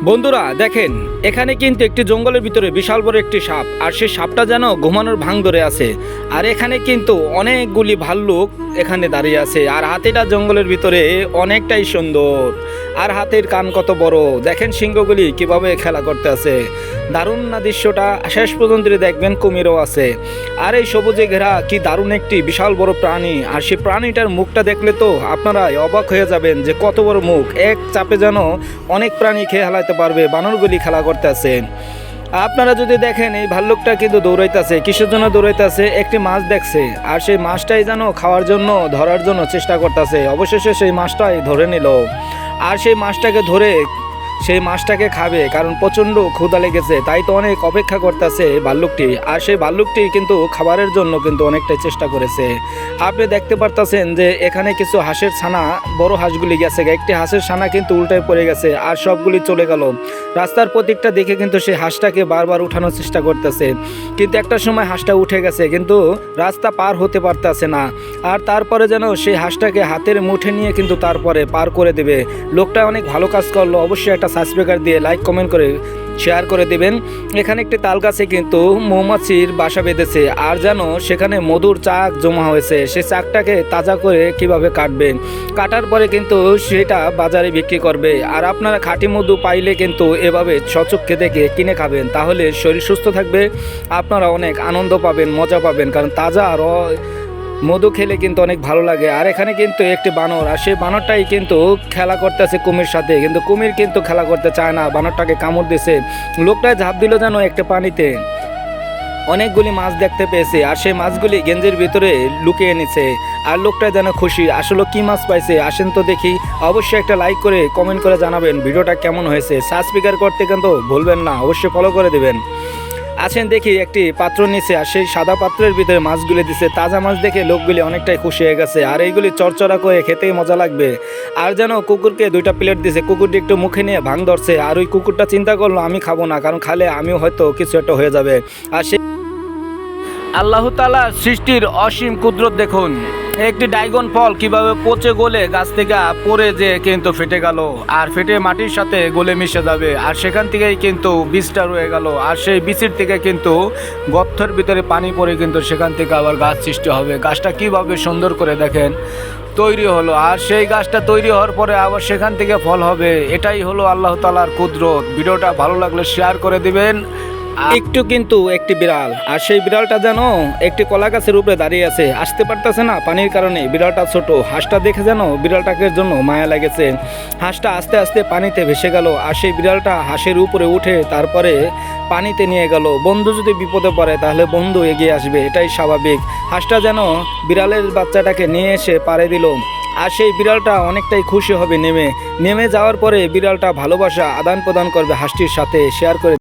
বন্ধুরা দেখেন, এখানে কিন্তু একটি জঙ্গলের ভিতরে বিশাল বড় একটি সাপ, আর সেই সাপটা যেন ঘুমানোর ভাং ধরে আছে। আর এখানে কিন্তু অনেকগুলি ভাল্লুক এখানে দাঁড়িয়ে আছে। আর হাতিটা জঙ্গলের ভিতরে অনেকটাই সুন্দর, আর হাতির কান কত বড় দেখেন, সিংহগুলি কিভাবে খেলা করতে আছে। দারুণ না দৃশ্যটা, শেষ পর্যন্ত দেখবেন কুমিরও আছে। আর এই সবুজে ঘেরা কি দারুণ একটি বিশাল বড় প্রাণী, আর সেই প্রাণীটার মুখটা দেখলে তো আপনারা অবাক হয়ে যাবেন যে কত বড় মুখ। এক চাপে যেন অনেক প্রাণী খেয়ে হালাইতে পারবে, বানরগুলি খেলা করতে আছে। আপনারা যদি দেখেন এই ভাল্লুকটা কিন্তু দৌড়াইতেছে, কিসের জন্য দৌড়াইতেছে, একটি মাছ দেখছে, আর সেই মাছটাই যেন খাওয়ার জন্য ধরার জন্য চেষ্টা করতেছে। অবশেষে সেই মাছটাই ধরে নিল, আর সেই মাছটাকে ধরে সেই মাছটাকে খাবে, কারণ প্রচণ্ড ক্ষুধা লেগেছে, তাই তো অনেক অপেক্ষা করতেছে ভাল্লুকটি। আর সেই ভাল্লুকটি কিন্তু খাবারের জন্য কিন্তু অনেকটাই চেষ্টা করেছে। আপনি দেখতে পারতেছেন যে এখানে কিছু হাঁসের ছানা, বড় হাঁসগুলি গেছে, একটি হাঁসের ছানা কিন্তু উল্টায় পড়ে গেছে, আর সবগুলি চলে গেল। রাস্তার প্রতীকটা দেখে কিন্তু সেই হাঁসটাকে বারবার উঠানোর চেষ্টা করতেছে, কিন্তু একটা সময় হাঁসটা উঠে গেছে, কিন্তু রাস্তা পার হতে পারতেছে না। আর তারপরে যেন সেই হাঁসটাকে হাতের মুঠে নিয়ে কিন্তু তারপরে পার করে দেবে। লোকটা অনেক ভালো কাজ করলো, অবশ্যই একটা সাবস্ক্রাইবার দিয়ে লাইক কমেন্ট করে শেয়ার করে দেবেন। এখানে একটি তাল গাছে কিন্তু মৌমাছির বাসা বেঁধেছে, আর যেন সেখানে মধুর চাক জমা হয়েছে। সেই চাকটাকে তাজা করে কিভাবে কাটবেন, কাটার পরে কিন্তু সেটা বাজারে বিক্রি করবে। আর আপনারা খাঁটি মধু পাইলে কিন্তু এভাবে সচক্ষে দেখে কিনে খাবেন, তাহলে শরীর সুস্থ থাকবে, আপনারা অনেক আনন্দ পাবেন, মজা পাবেন, কারণ তাজা আর মধু খেলে কিন্তু অনেক ভালো লাগে। আর এখানে কিন্তু একটি বানর, আর সেই বানরটাই কিন্তু খেলা করতেছে কুমির সাথে, কিন্তু কুমির কিন্তু খেলা করতে চায় না, বানরটাকে কামড় দিছে। লোকটায় ঝাঁপ দিল যেন একটা পানিতে, অনেকগুলি মাছ দেখতে পেয়েছে, আর সেই মাছগুলি গেঞ্জির ভিতরে লুকিয়ে নিছে। আর লোকটা যেন খুশি, আসলে কি মাছ পাইছে আসেন তো দেখি। অবশ্যই একটা লাইক করে কমেন্ট করে জানাবেন ভিডিওটা কেমন হয়েছে। সাবস্ক্রাইব করতে কিন্তু ভুলবেন না, অবশ্যই ফলো করে দেবেন। আসেন দেখি, একটি পাত্র নিচে, আর সেই সাদা পাত্রের ভিতরে মাছগুলি দিছে। তাজা মাছ দেখে লোকগুলি অনেকটাই খুশি হয়ে গেছে, আর এইগুলি চরচরা করে খেতেই মজা লাগবে। আর যেন কুকুরকে 2টা প্লেট দিছে, কুকুরটি একটু মুখে নিয়ে ভাং ধরছে, আর ওই কুকুরটা চিন্তা করলো আমি খাবো না, কারণ খালে আমিও হয়তো কিছু একটা হয়ে যাবে। আর সে আল্লাহ তাআলা সৃষ্টির অসীম কুদরত দেখুন। একটি ড্রাগন ফল কিভাবে পচে গলে গাছ থেকে পড়ে যে কিন্তু ফেটে গেল, আর ফেটে মাটির সাথে গলে মিশে যাবে, আর সেখান থেকেই কিন্তু বীজটা রয়ে গেল, আর সেই বীজের থেকে কিন্তু গর্তের ভিতরে পানি পড়ে কিন্তু সেখান থেকে আবার গাছ সৃষ্টি হবে। গাছটা কিভাবে সুন্দর করে দেখেন তৈরি হলো, আর সেই গাছটা তৈরি হওয়ার পরে আবার সেখান থেকে ফল হবে। এটাই হলো আল্লাহ তাআলার কুদরত। ভিডিওটা ভালো লাগলে শেয়ার করে দিবেন। একটু কিন্তু একটি বিড়াল, আর সেই বিড়ালটা যেন একটি কলা গাছের উপরে দাঁড়িয়ে আছে, আসতে পারতেছে না পানির কারণে। বিড়ালটা ছোট, হাঁসটা দেখে যেন বিড়ালটাকে জন্য মায়া লেগেছে। হাঁসটা আস্তে আস্তে পানিতে ভেসে গেল, আর সেই বিড়ালটা হাঁসের উপরে উঠে তারপরে পানিতে নিয়ে গেল। বন্ধু যদি বিপদে পড়ে তাহলে বন্ধু এগিয়ে আসবে, এটাই স্বাভাবিক। হাঁসটা যেন বিড়ালের বাচ্চাটাকে নিয়ে এসে পাড়ে দিল, আর সেই বিড়ালটা অনেকটাই খুশি হবে। নেমে যাওয়ার পরে বিড়ালটা ভালোবাসা আদান প্রদান করবে হাঁসটির সাথে, শেয়ার করে